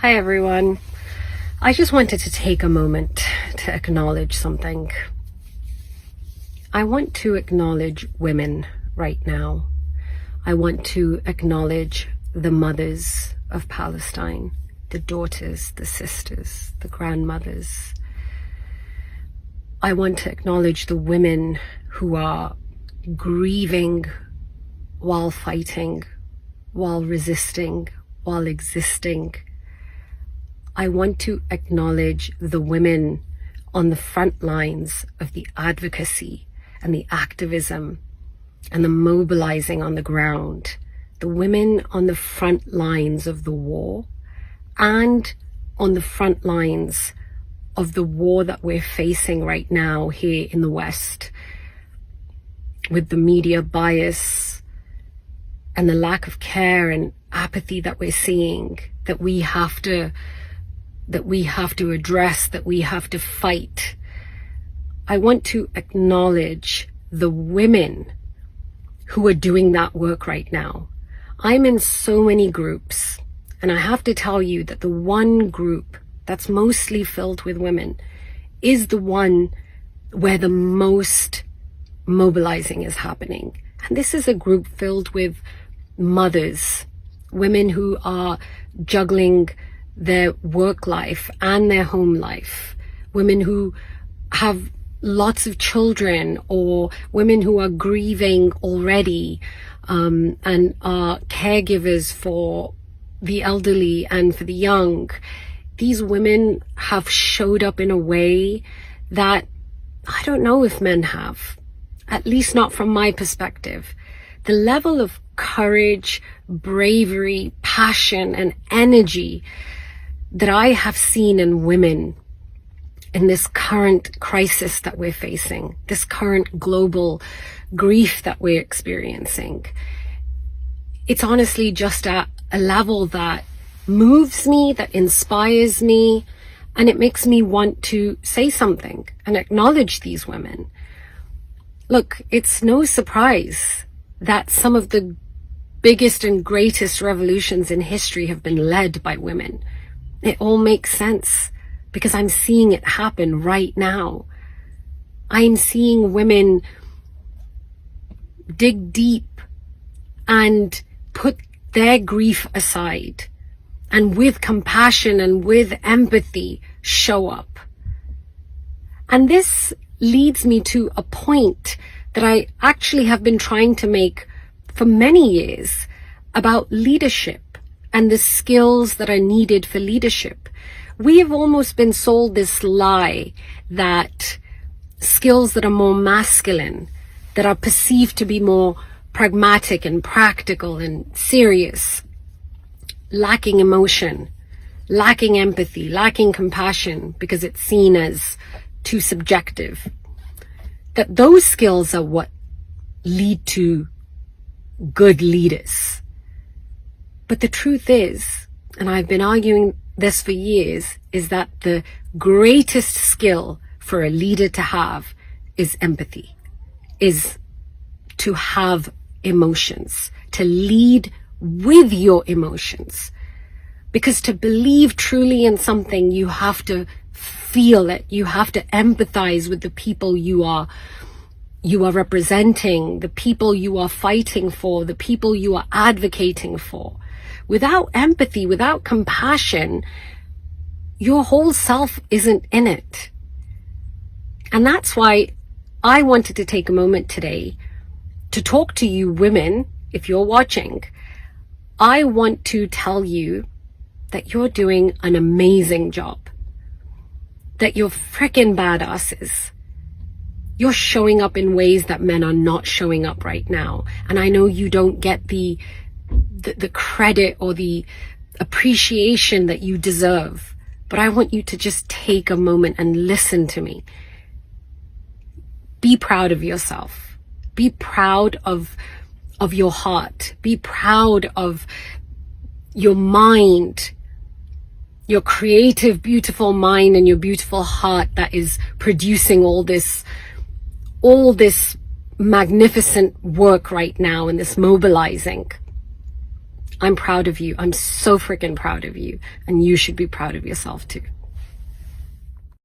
Hi everyone. I just wanted to take a moment to acknowledge something. I want to acknowledge women right now. I want to acknowledge the mothers of Palestine, the daughters, the sisters, the grandmothers. I want to acknowledge the women who are grieving while fighting, while resisting, while existing. I want to acknowledge the women on the front lines of the advocacy and the activism and the mobilizing on the ground, the women on the front lines of the war and on the front lines of the war that we're facing right now here in the West, with the media bias and the lack of care and apathy that we're seeing, that we have to address, that we have to fight. I want to acknowledge the women who are doing that work right now. I'm in so many groups, and I have to tell you that the one group that's mostly filled with women is the one where the most mobilizing is happening. And this is a group filled with mothers, women who are juggling their work life and their home life, women who have lots of children, or women who are grieving already and are caregivers for the elderly and for the young. These women have showed up in a way that I don't know if men have, at least not from my perspective. The level of courage, bravery, passion, and energy that I have seen in women in this current crisis that we're facing, this current global grief that we're experiencing, it's honestly just at a level that moves me, that inspires me, and it makes me want to say something and acknowledge these women. Look, it's no surprise that some of the biggest and greatest revolutions in history have been led by women. It all makes sense because I'm seeing it happen right now. I'm seeing women dig deep and put their grief aside, and with compassion and with empathy show up. And this leads me to a point that I actually have been trying to make for many years about leadership and the skills that are needed for leadership. We have almost been sold this lie that skills that are more masculine, that are perceived to be more pragmatic and practical and serious, lacking emotion, lacking empathy, lacking compassion, because it's seen as too subjective, that those skills are what lead to good leaders. But the truth is, and I've been arguing this for years, is that the greatest skill for a leader to have is empathy, is to have emotions, to lead with your emotions. Because to believe truly in something, you have to feel it. You have to empathize with the people you are representing, the people you are fighting for, the people you are advocating for. Without empathy, without compassion, your whole self isn't in it. And that's why I wanted to take a moment today to talk to you women, if you're watching. I want to tell you that you're doing an amazing job, that you're freaking badasses. You're showing up in ways that men are not showing up right now. And I know you don't get the credit or the appreciation that you deserve, but I want you to just take a moment and listen to me. Be proud of yourself. Be proud of your heart. Be proud of your mind, your creative, beautiful mind and your beautiful heart that is producing all this magnificent work right now and this mobilizing. I'm proud of you. I'm so freaking proud of you. And you should be proud of yourself too.